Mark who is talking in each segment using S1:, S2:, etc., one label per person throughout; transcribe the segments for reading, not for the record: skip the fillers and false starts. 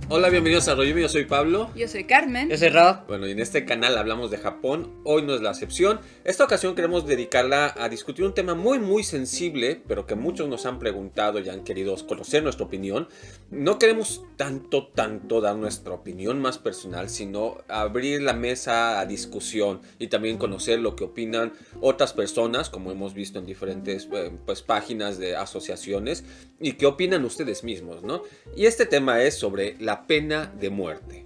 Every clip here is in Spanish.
S1: Hola, bienvenidos a Rollo. Yo soy Pablo.
S2: Yo soy Carmen.
S3: Yo soy Rob.
S1: Bueno, y en este canal hablamos de Japón. Hoy no es la excepción. Esta ocasión queremos dedicarla a discutir un tema muy sensible, pero que muchos nos han preguntado y han querido conocer nuestra opinión. No queremos tanto dar nuestra opinión más personal, sino abrir la mesa a discusión y también conocer lo que opinan otras personas, como hemos visto en diferentes páginas de asociaciones, y qué opinan ustedes mismos, ¿no? Y este tema es sobre la pena de muerte.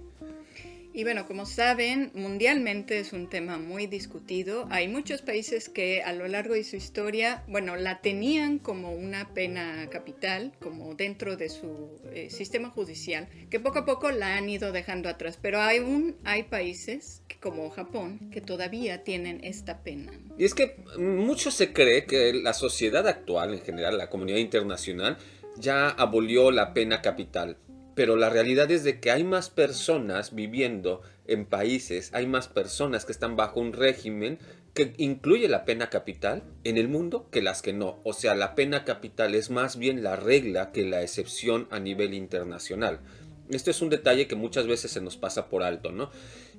S2: Y bueno, como saben, mundialmente es un tema muy discutido. Hay muchos países que a lo largo de su historia, bueno, la tenían como una pena capital, como dentro de su sistema judicial, que poco a poco la han ido dejando atrás. Pero hay países como Japón que todavía tienen esta pena.
S1: Y es que mucho se cree que la sociedad actual, en general, la comunidad internacional, ya abolió la pena capital. Pero la realidad es de que hay más personas viviendo en países, hay más personas que están bajo un régimen que incluye la pena capital en el mundo que las que no. O sea, la pena capital es más bien la regla que la excepción a nivel internacional. Esto es un detalle que muchas veces se nos pasa por alto, ¿no?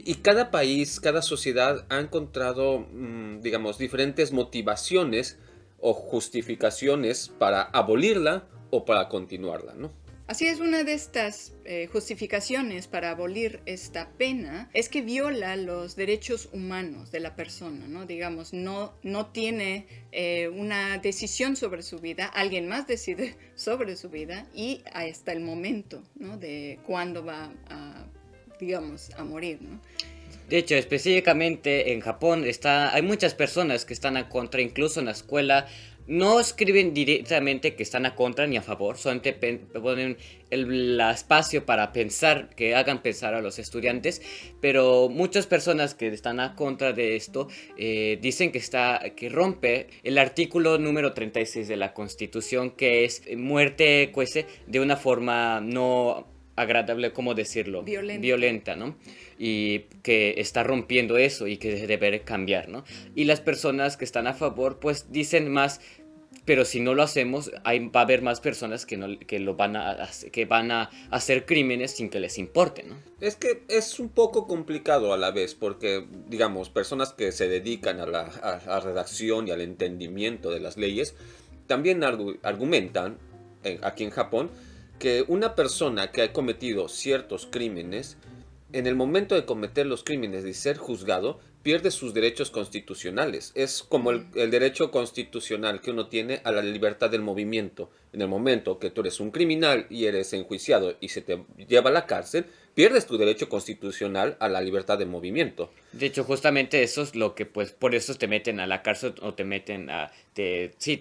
S1: Y cada país, cada sociedad ha encontrado, digamos, diferentes motivaciones o justificaciones para abolirla o para continuarla, ¿no?
S2: Así es, una de estas justificaciones para abolir esta pena es que viola los derechos humanos de la persona, ¿no? Digamos, no tiene una decisión sobre su vida, alguien más decide sobre su vida y hasta el momento, ¿no? De cuándo va digamos, a morir, ¿no?
S3: De hecho, específicamente en Japón hay muchas personas que están a contra, incluso en la escuela. No escriben directamente que están a contra ni a favor, solamente ponen el espacio para pensar, que hagan pensar a los estudiantes, pero muchas personas que están a contra de esto dicen que rompe el artículo número 36 de la Constitución, que es muerte cuece de una forma no agradable, ¿cómo decirlo? Violenta, ¿no? Y que está rompiendo eso y que debe cambiar, ¿no? Y las personas que están a favor, pues dicen más, pero si no lo hacemos, va a haber más personas que van a hacer crímenes sin que les importe, ¿no?
S1: Es que es un poco complicado a la vez, porque, digamos, personas que se dedican a la redacción y al entendimiento de las leyes, también argumentan, aquí en Japón, que una persona que ha cometido ciertos crímenes, en el momento de cometer los crímenes y ser juzgado, pierde sus derechos constitucionales. Es como el derecho constitucional que uno tiene a la libertad del movimiento. En el momento que tú eres un criminal y eres enjuiciado y se te lleva a la cárcel, pierdes tu derecho constitucional a la libertad de movimiento.
S3: De hecho, justamente eso es lo que, pues, por eso te meten a la cárcel o te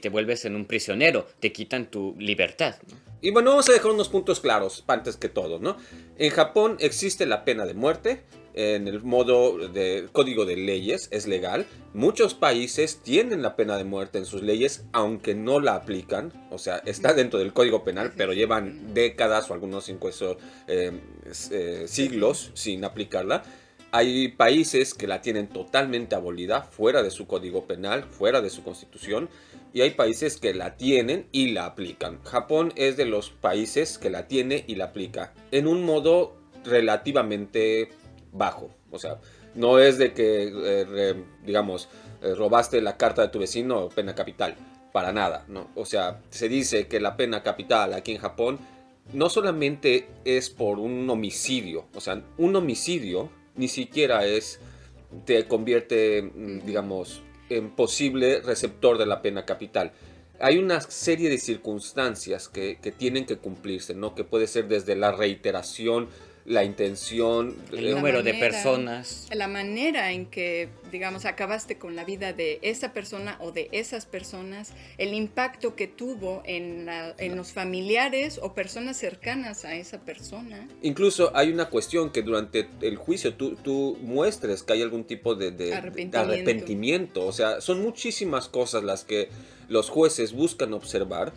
S3: vuelves en un prisionero, te quitan tu libertad, ¿no?
S1: Y bueno, vamos a dejar unos puntos claros antes que todo, ¿no? En Japón existe la pena de muerte. En el modo de código de leyes es legal. Muchos países tienen la pena de muerte en sus leyes, aunque no la aplican. O sea, está dentro del código penal, pero llevan décadas o algunos incluso siglos sin aplicarla. Hay países que la tienen totalmente abolida, fuera de su código penal, fuera de su constitución. Y hay países que la tienen y la aplican. Japón es de los países que la tiene y la aplica en un modo relativamente bajo. O sea, no es de que, digamos, robaste la carta de tu vecino, pena capital. Para nada, ¿no? O sea, se dice que la pena capital aquí en Japón no solamente es por un homicidio. O sea, un homicidio ni siquiera te convierte, digamos, en posible receptor de la pena capital. Hay una serie de circunstancias que tienen que cumplirse, ¿no? Que puede ser desde la reiteración, la intención,
S3: el número de personas,
S2: la manera en que, digamos, acabaste con la vida de esa persona o de esas personas, el impacto que tuvo en los familiares o personas cercanas a esa persona.
S1: Incluso hay una cuestión que durante el juicio tú muestres que hay algún tipo de arrepentimiento. O sea, son muchísimas cosas las que los jueces buscan observar,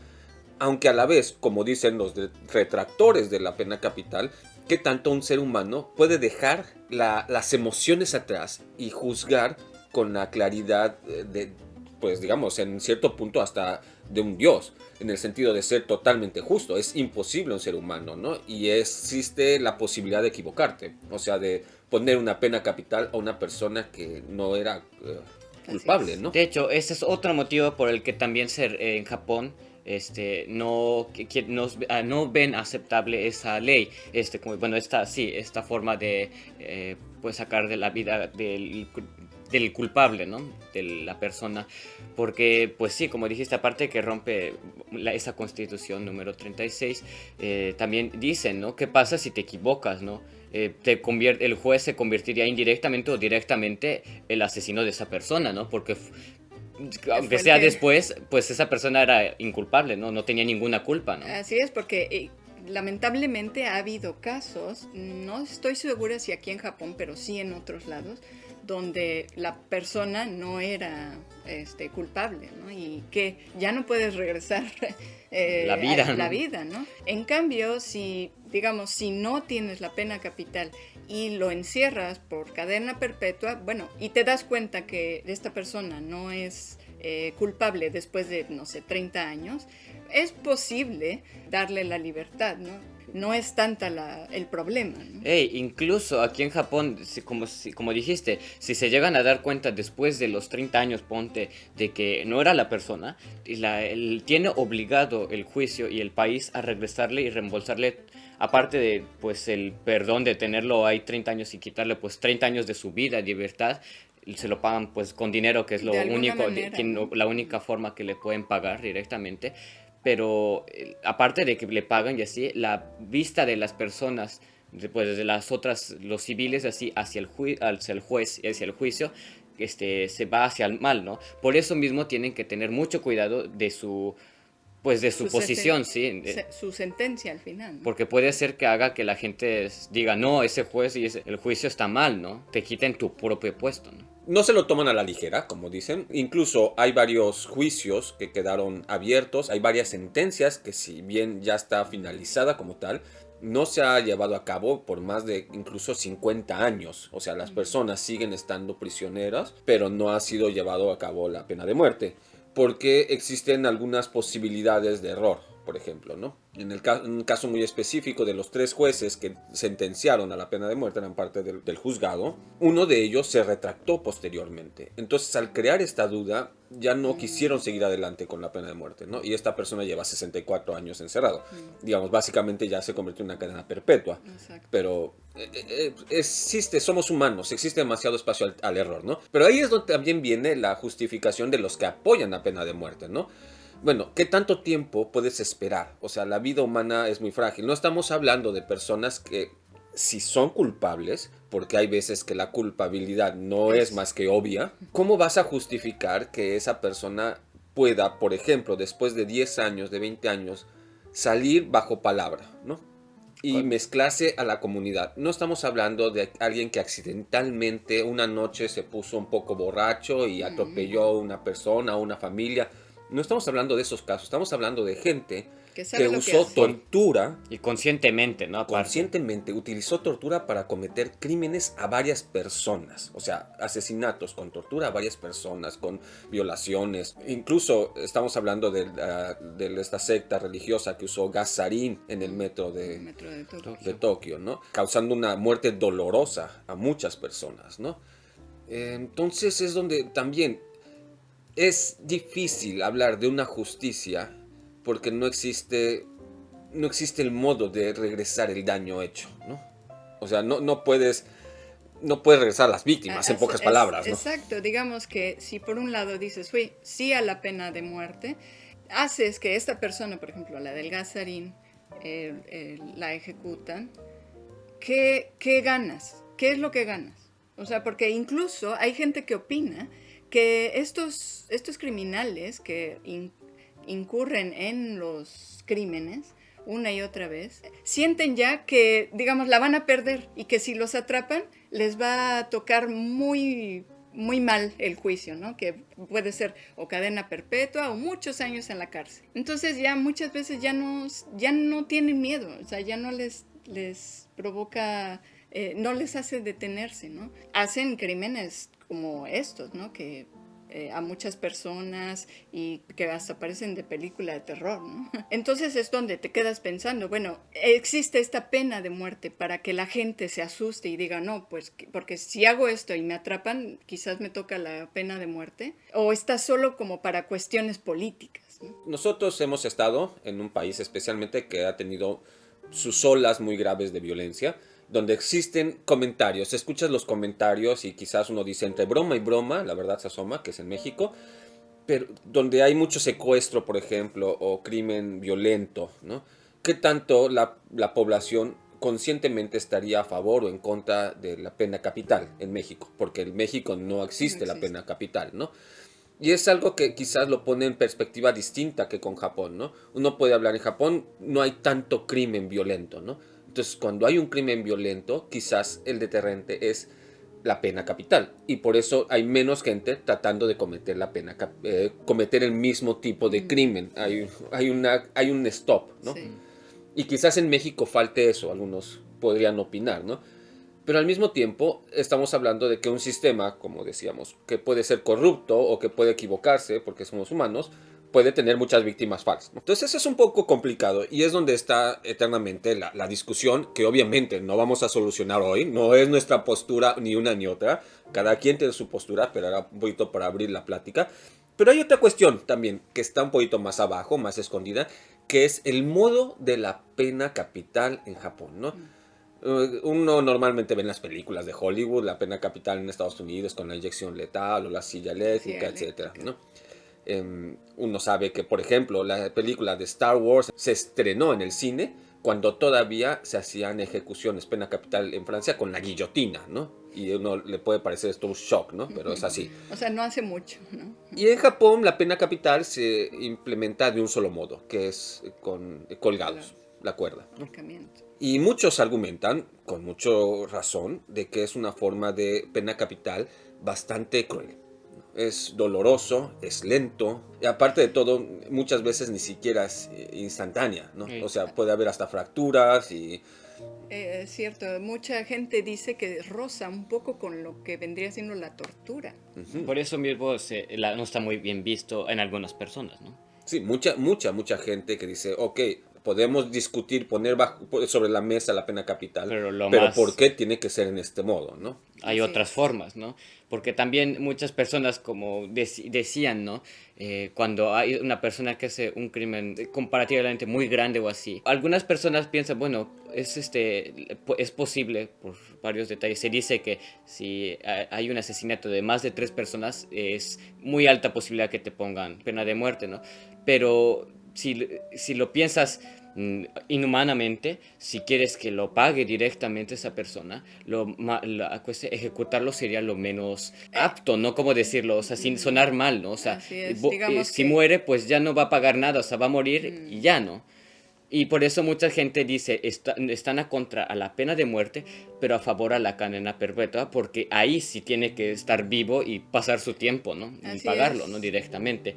S1: aunque a la vez, como dicen los retractores de la pena capital, que tanto un ser humano puede dejar las emociones atrás y juzgar con la claridad pues digamos, en cierto punto hasta de un dios, en el sentido de ser totalmente justo. Es imposible un ser humano, ¿no? Y existe la posibilidad de equivocarte, o sea, de poner una pena capital a una persona que no era culpable, ¿no?
S3: De hecho, ese es otro motivo por el que también en Japón no ven aceptable esa ley, como, bueno, esta forma de pues sacar de la vida del culpable, ¿no? De la persona, porque pues sí, como dijiste, aparte que rompe esa constitución número 36, también dicen, ¿no? ¿Qué pasa si te equivocas, ¿no? El juez se convertiría indirectamente o directamente el asesino de esa persona, ¿no? Porque aunque sea después, pues esa persona era inculpable, ¿no? No tenía ninguna culpa, ¿no?
S2: Así es, porque lamentablemente ha habido casos, no estoy segura si aquí en Japón, pero sí en otros lados, donde la persona no era culpable, ¿no? Y que ya no puedes regresar
S3: la vida,
S2: la
S3: ¿no?
S2: vida, ¿no? En cambio, si no tienes la pena capital y lo encierras por cadena perpetua, bueno, y te das cuenta que esta persona no es culpable después de, no sé, 30 años, es posible darle la libertad, ¿no? No es tanta el problema, ¿no?
S3: Incluso aquí en Japón, como dijiste, si se llegan a dar cuenta después de los 30 años, ponte, de que no era la persona, tiene obligado el juicio y el país a regresarle y reembolsarle, aparte de pues el perdón de tenerlo ahí 30 años y quitarle pues 30 años de su vida, libertad, se lo pagan pues con dinero, que es lo único,
S2: manera, ¿no?
S3: la única forma que le pueden pagar directamente. Pero aparte de que le pagan y así, la vista de las personas, después de las otras, los civiles, así, hacia el juez y hacia el juicio, se va hacia el mal, ¿no? Por eso mismo tienen que tener mucho cuidado de su posición, ¿sí?
S2: Su sentencia al final, ¿no?
S3: Porque puede ser que haga que la gente diga, no, ese juez y el juicio está mal, ¿no? Te quiten tu propio puesto, ¿no?
S1: No se lo toman a la ligera, como dicen. Incluso hay varios juicios que quedaron abiertos. Hay varias sentencias que, si bien ya está finalizada como tal, no se ha llevado a cabo por más de incluso 50 años. O sea, las personas siguen estando prisioneras, pero no ha sido llevado a cabo la pena de muerte, porque existen algunas posibilidades de error, por ejemplo, ¿no? En un caso muy específico de los 3 jueces que sentenciaron a la pena de muerte, eran parte del juzgado, uno de ellos se retractó posteriormente. Entonces, al crear esta duda, ya no quisieron seguir adelante con la pena de muerte, ¿no? Y esta persona lleva 64 años encerrado. Digamos, básicamente ya se convirtió en una cadena perpetua.
S2: Exacto.
S1: Pero somos humanos, existe demasiado espacio al error, ¿no? Pero ahí es donde también viene la justificación de los que apoyan la pena de muerte, ¿no? Bueno, ¿qué tanto tiempo puedes esperar? O sea, la vida humana es muy frágil. No estamos hablando de personas que, si son culpables, porque hay veces que la culpabilidad no es más que obvia, ¿cómo vas a justificar que esa persona pueda, por ejemplo, después de 10 años, de 20 años, salir bajo palabra, ¿no? Y mezclarse a la comunidad? No estamos hablando de alguien que accidentalmente una noche se puso un poco borracho y atropelló a una persona, a una familia. No estamos hablando de esos casos, estamos hablando de gente que usó tortura.
S3: Y conscientemente, ¿no? Aparte.
S1: Conscientemente utilizó tortura para cometer crímenes a varias personas. O sea, asesinatos con tortura a varias personas, con violaciones. Incluso estamos hablando de esta secta religiosa que usó gas sarín en el metro de Tokio, ¿no? Causando una muerte dolorosa a muchas personas, ¿no? Entonces es donde también es difícil hablar de una justicia, porque no existe el modo de regresar el daño hecho, ¿no? O sea, no puedes regresar a las víctimas, en pocas palabras, ¿no?
S2: Exacto, digamos que si por un lado dices, sí a la pena de muerte, haces que esta persona, por ejemplo, la del gasarín, la ejecutan, ¿qué ganas? ¿Qué es lo que ganas? O sea, porque incluso hay gente que opina que estos criminales que incurren en los crímenes una y otra vez, sienten ya que, digamos, la van a perder y que si los atrapan les va a tocar muy, muy mal el juicio, ¿no? Que puede ser o cadena perpetua o muchos años en la cárcel. Entonces ya muchas veces ya no tienen miedo, o sea, ya no les provoca, no les hace detenerse, ¿no? Hacen crímenes como estos, ¿no? Que a muchas personas y que hasta parecen de película de terror, ¿no? Entonces es donde te quedas pensando, bueno, existe esta pena de muerte para que la gente se asuste y diga, no, pues porque si hago esto y me atrapan, quizás me toca la pena de muerte, o está solo como para cuestiones políticas, ¿no?
S1: Nosotros hemos estado en un país especialmente que ha tenido sus olas muy graves de violencia, donde existen comentarios, escuchas los comentarios y quizás uno dice entre broma y broma, la verdad se asoma, que es en México, pero donde hay mucho secuestro, por ejemplo, o crimen violento, ¿no? ¿Qué tanto la población conscientemente estaría a favor o en contra de la pena capital en México? Porque en México no existe la pena capital, ¿no? Y es algo que quizás lo pone en perspectiva distinta que con Japón, ¿no? Uno puede hablar en Japón, no hay tanto crimen violento, ¿no? Entonces, cuando hay un crimen violento, quizás el deterrente es la pena capital. Y por eso hay menos gente tratando de cometer cometer el mismo tipo de crimen. Hay un stop, ¿no?
S2: Sí.
S1: Y quizás en México falte eso, algunos podrían opinar, ¿no? Pero al mismo tiempo estamos hablando de que un sistema, como decíamos, que puede ser corrupto o que puede equivocarse porque somos humanos, puede tener muchas víctimas falsas. Entonces eso es un poco complicado y es donde está eternamente la discusión que obviamente no vamos a solucionar hoy. No es nuestra postura ni una ni otra. Cada quien tiene su postura, pero ahora un poquito para abrir la plática. Pero hay otra cuestión también que está un poquito más abajo, más escondida, que es el modo de la pena capital en Japón, ¿no? Uno normalmente ve en las películas de Hollywood la pena capital en Estados Unidos con la inyección letal o la silla eléctrica, etcétera, ¿no? Uno sabe que, por ejemplo, la película de Star Wars se estrenó en el cine cuando todavía se hacían ejecuciones, pena capital en Francia con la guillotina, ¿no? Y a uno le puede parecer esto un shock, ¿no? Pero es así.
S2: O sea, no hace mucho, ¿no?
S1: Y en Japón la pena capital se implementa de un solo modo, que es con colgados, la cuerda, ¿no?
S2: Ahorcamiento.
S1: Y muchos argumentan, con mucha razón, de que es una forma de pena capital bastante cruel. Es doloroso, es lento, y aparte de todo, muchas veces ni siquiera es instantánea, ¿no?
S3: Sí.
S1: O sea, puede haber hasta fracturas y...
S2: Es cierto, mucha gente dice que roza un poco con lo que vendría siendo la tortura.
S3: Por eso mismo no está muy bien visto en algunas personas, ¿no?
S1: Sí, mucha gente que dice, ok, podemos discutir, poner sobre la mesa la pena capital, pero ¿por qué tiene que ser en este modo, no?
S3: Hay otras formas, ¿no? Porque también muchas personas, como decían, ¿no? Cuando hay una persona que hace un crimen comparativamente muy grande o así, algunas personas piensan, bueno, es posible, por varios detalles, se dice que si hay un asesinato de más de 3 personas, es muy alta posibilidad que te pongan pena de muerte, ¿no? Pero si lo piensas inhumanamente, si quieres que lo pague directamente esa persona, ejecutarlo sería lo menos apto, ¿no? ¿Cómo decirlo? O sea, sin sonar mal, ¿no? O sea, si muere, pues ya no va a pagar nada, o sea, va a morir y ya, ¿no? Y por eso mucha gente dice, están a la pena de muerte, pero a favor a la cadena perpetua, porque ahí sí tiene que estar vivo y pasar su tiempo, ¿no? Y pagarlo, ¿no? Directamente.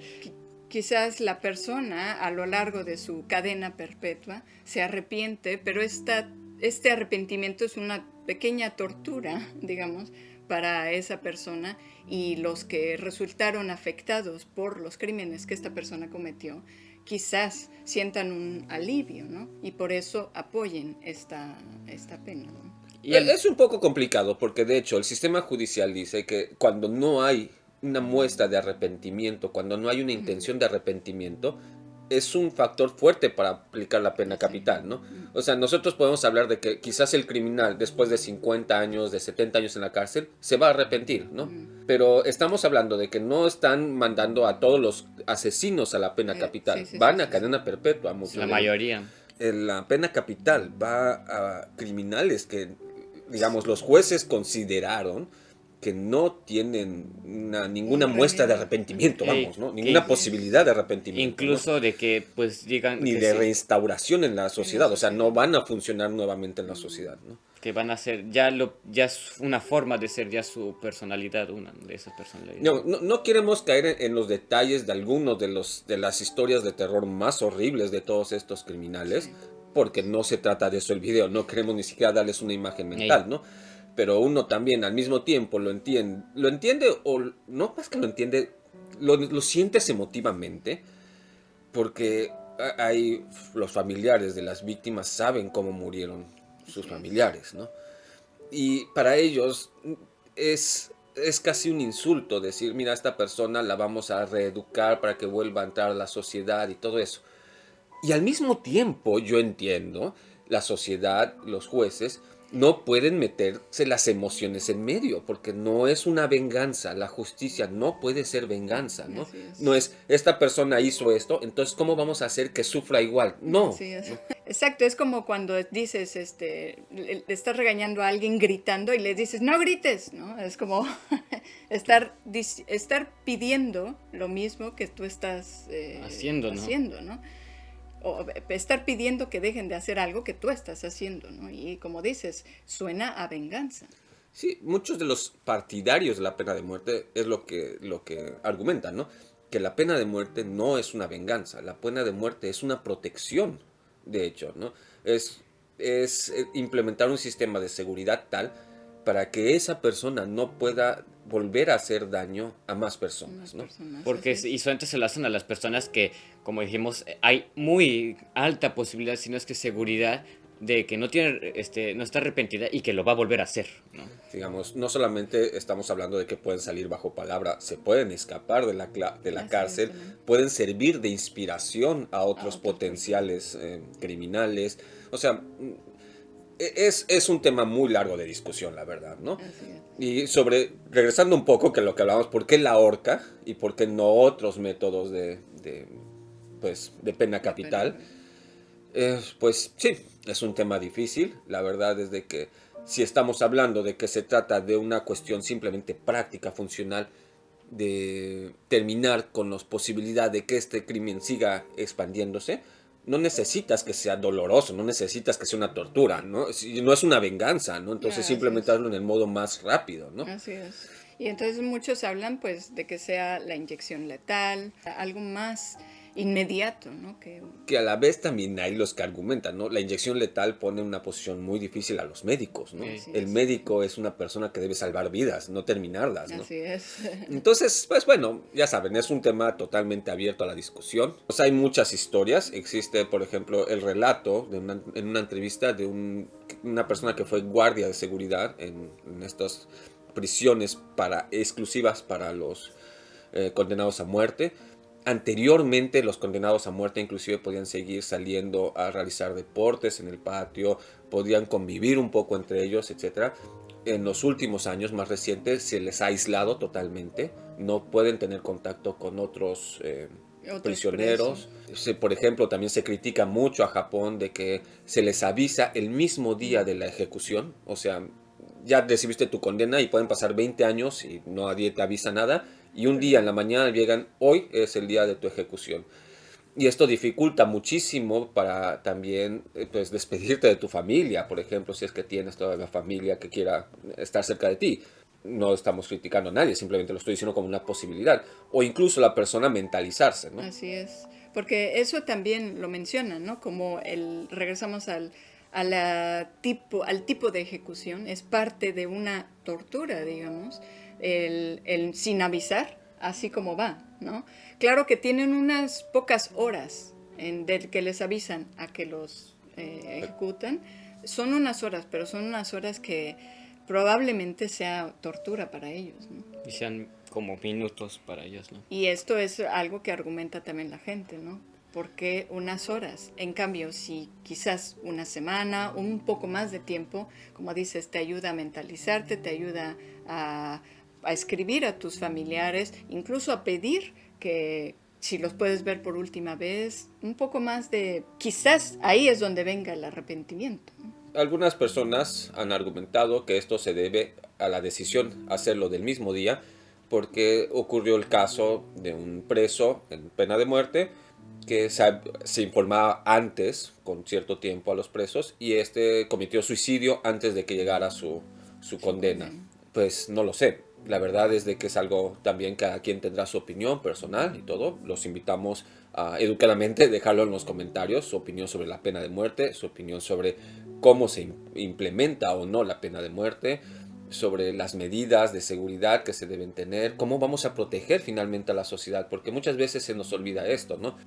S2: Quizás la persona a lo largo de su cadena perpetua se arrepiente, pero este arrepentimiento es una pequeña tortura, digamos, para esa persona, y los que resultaron afectados por los crímenes que esta persona cometió quizás sientan un alivio, ¿no? Y por eso apoyen esta pena, ¿no?
S1: Es un poco complicado porque de hecho el sistema judicial dice que cuando no hay una muestra de arrepentimiento, cuando no hay una intención de arrepentimiento, es un factor fuerte para aplicar la pena capital, ¿no? O sea, nosotros podemos hablar de que quizás el criminal después de 50 años, de 70 años en la cárcel, se va a arrepentir, ¿no? Pero estamos hablando de que no están mandando a todos los asesinos a la pena capital, van a cadena perpetua.
S3: La mayoría.
S1: La pena capital va a criminales que, digamos, los jueces consideraron que no tienen ninguna muestra de arrepentimiento, vamos, ¿no? Ninguna posibilidad de arrepentimiento.
S3: Incluso, ¿no? De que, pues, digan...
S1: Ni de reinstauración en la sociedad, o sea, no van a funcionar nuevamente en la sociedad, ¿no?
S3: Que van a ser, ya es una forma de ser ya su personalidad, una de esas personalidades.
S1: No queremos caer en los detalles de algunos de las historias de terror más horribles de todos estos criminales, porque no se trata de eso el video, no queremos ni siquiera darles una imagen mental, ¿no? Pero uno también al mismo tiempo lo entiende o no más que lo entiende, lo sientes emotivamente porque los familiares de las víctimas saben cómo murieron sus
S2: Así es.
S1: familiares, ¿no? Y para ellos es casi un insulto decir, mira, esta persona la vamos a reeducar para que vuelva a entrar a la sociedad y todo eso. Y al mismo tiempo, yo entiendo, la sociedad, los jueces, no pueden meterse las emociones en medio, porque no es una venganza. La justicia no puede ser venganza, ¿no?
S2: Así es.
S1: No es, esta persona hizo esto, entonces, ¿cómo vamos a hacer que sufra igual? No.
S2: Así es. Exacto, es como cuando dices, le estás regañando a alguien gritando y le dices, no grites, ¿no? Es como estar pidiendo lo mismo que tú estás
S3: Haciendo,
S2: ¿no? O estar pidiendo que dejen de hacer algo que tú estás haciendo, ¿no? Y como dices, suena a venganza.
S1: Sí, muchos de los partidarios de la pena de muerte es lo que argumentan, ¿no? Que la pena de muerte no es una venganza, la pena de muerte es una protección, de hecho, ¿no? Es implementar un sistema de seguridad tal para que esa persona no pueda volver a hacer daño a más personas,
S2: Unas
S1: ¿no?
S2: personas,
S3: Porque
S2: así es.
S3: y solamente se lo hacen a las personas que, como dijimos, hay muy alta posibilidad, si no es que seguridad, de que no tiene, no está arrepentida y que lo va a volver a hacer, ¿no?
S1: Digamos, no solamente estamos hablando de que pueden salir bajo palabra, se pueden escapar de de la
S2: Así es,
S1: cárcel,
S2: también.
S1: pueden servir de inspiración a otros
S2: Otras
S1: potenciales criminales. O sea, es un tema muy largo de discusión, la verdad, ¿no?
S2: Así es.
S1: Y regresando un poco que lo que hablábamos, ¿por qué la horca y por qué no otros métodos pues, de pena
S2: La pena,
S1: capital? Pues sí, es un tema difícil. La verdad es de que si estamos hablando de que se trata de una cuestión simplemente práctica, funcional, de terminar con la posibilidad de que este crimen siga expandiéndose, no necesitas que sea doloroso, no necesitas que sea una tortura, ¿no? No es una venganza, ¿no? Entonces
S2: así
S1: simplemente
S2: es.
S1: hazlo en el modo más rápido, ¿no?
S2: Así es. Y entonces muchos hablan pues de que sea la inyección letal, algo más inmediato, ¿no?
S1: Que a la vez también hay los que argumentan, ¿no? La inyección letal pone en una posición muy difícil a los médicos, ¿no?
S3: Sí.
S2: Así
S1: El
S2: es.
S1: médico es una persona que debe salvar vidas, no terminarlas, ¿no?
S2: Así es.
S1: Entonces, pues bueno, ya saben, es un tema totalmente abierto a la discusión. Pues hay muchas historias. Existe, por ejemplo, el relato en una entrevista de una persona que fue guardia de seguridad en estas prisiones exclusivas para los condenados a muerte. Anteriormente los condenados a muerte inclusive podían seguir saliendo a realizar deportes en el patio, podían convivir un poco entre ellos, etc. En los últimos años más recientes se les ha aislado totalmente, no pueden tener contacto con otros prisioneros. Por ejemplo, también se critica mucho a Japón de que se les avisa el mismo día de la ejecución, o sea, ya recibiste tu condena y pueden pasar 20 años y nadie te avisa nada, y un día en la mañana llegan, hoy es el día de tu ejecución. Y esto dificulta muchísimo para también pues, despedirte de tu familia, por ejemplo, si es que tienes toda la familia que quiera estar cerca de ti. No estamos criticando a nadie, simplemente lo estoy diciendo como una posibilidad. O incluso la persona mentalizarse, ¿no?
S2: Así es. Porque eso también lo mencionan, ¿no? Como regresamos al tipo de ejecución, es parte de una tortura, digamos, el sin avisar, así como va, ¿no? Claro que tienen unas pocas horas del que les avisan a que los ejecutan. Son unas horas, pero son unas horas que probablemente sea tortura para ellos, ¿no?
S3: Y sean como minutos para ellos, ¿no?
S2: Y esto es algo que argumenta también la gente, ¿no? ¿Por qué unas horas? En cambio, si quizás una semana, un poco más de tiempo, como dices, te ayuda a mentalizarte, te ayuda a escribir a tus familiares, incluso a pedir que si los puedes ver por última vez, un poco más quizás ahí es donde venga el arrepentimiento, ¿no?
S1: Algunas personas han argumentado que esto se debe a la decisión hacerlo del mismo día, porque ocurrió el caso de un preso en pena de muerte que se informaba antes, con cierto tiempo, a los presos, y este cometió suicidio antes de que llegara su condena. Pues no lo sé. La verdad es de que es algo también que cada quien tendrá su opinión personal y todo. Los invitamos a educadamente dejarlo en los comentarios, su opinión sobre la pena de muerte, su opinión sobre cómo se implementa o no la pena de muerte. sobre las medidas de seguridad que se deben tener, cómo vamos a proteger finalmente a la sociedad, porque muchas veces se nos olvida esto, ¿no?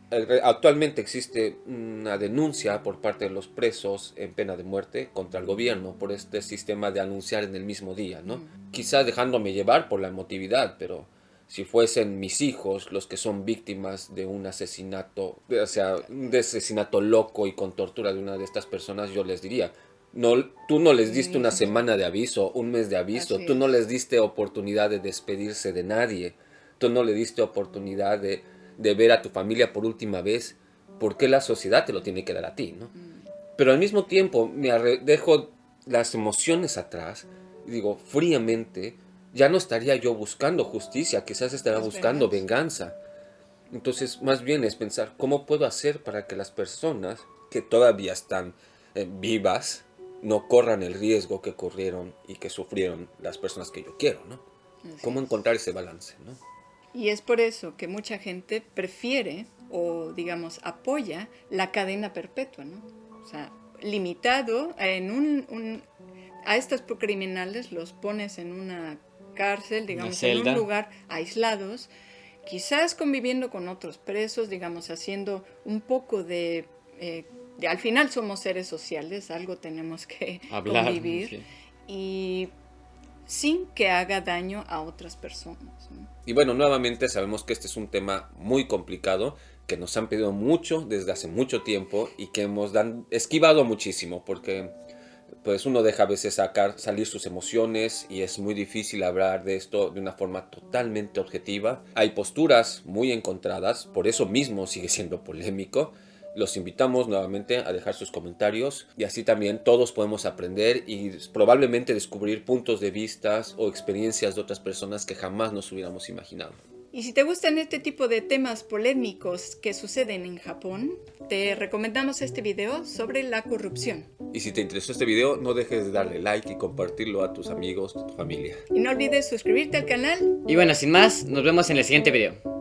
S1: Actualmente existe una denuncia por parte de los presos en pena de muerte contra el gobierno por este sistema de anunciar en el mismo día, ¿no? Quizás dejándome llevar por la emotividad, pero si fuesen mis hijos los que son víctimas de un asesinato, o sea, un asesinato loco y con tortura de una de estas personas, yo les diría, no, tú no les diste una semana de aviso, un mes de aviso,
S2: Así
S1: tú no
S2: es.
S1: les diste oportunidad de despedirse de nadie, tú no le diste oportunidad de ver a tu familia por última vez. ¿Por qué la sociedad te lo tiene que dar a ti, no? Pero al mismo tiempo dejo las emociones atrás y digo, fríamente, ya no estaría yo buscando justicia, quizás estaría
S2: Es
S1: buscando
S2: venganza.
S1: venganza. Entonces, más bien es pensar, ¿cómo puedo hacer para que las personas que todavía están vivas no corran el riesgo que corrieron y que sufrieron las personas que yo quiero, ¿no?
S2: Así
S1: ¿Cómo
S2: es.
S1: encontrar ese balance, ¿no?
S2: Y es por eso que mucha gente prefiere o, digamos, apoya la cadena perpetua, ¿no? O sea, limitado a estos criminales los pones en una cárcel, digamos, en un
S3: celda.
S2: lugar aislados, quizás conviviendo con otros presos, digamos, haciendo un poco al final somos seres sociales, algo tenemos que
S3: Hablar,
S2: convivir
S3: sí.
S2: y sin que haga daño a otras personas, ¿no?
S1: Y bueno, nuevamente sabemos que este es un tema muy complicado, que nos han pedido mucho desde hace mucho tiempo y que hemos esquivado muchísimo, porque pues uno deja a veces salir sus emociones y es muy difícil hablar de esto de una forma totalmente objetiva. Hay posturas muy encontradas, por eso mismo sigue siendo polémico. Los invitamos nuevamente a dejar sus comentarios y así también todos podemos aprender y probablemente descubrir puntos de vista o experiencias de otras personas que jamás nos hubiéramos imaginado.
S2: Y si te gustan este tipo de temas polémicos que suceden en Japón, te recomendamos este video sobre la corrupción.
S1: Y si te interesó este video, no dejes de darle like y compartirlo a tus amigos, a tu familia.
S2: Y no olvides suscribirte al canal.
S3: Y bueno, sin más, nos vemos en el siguiente video.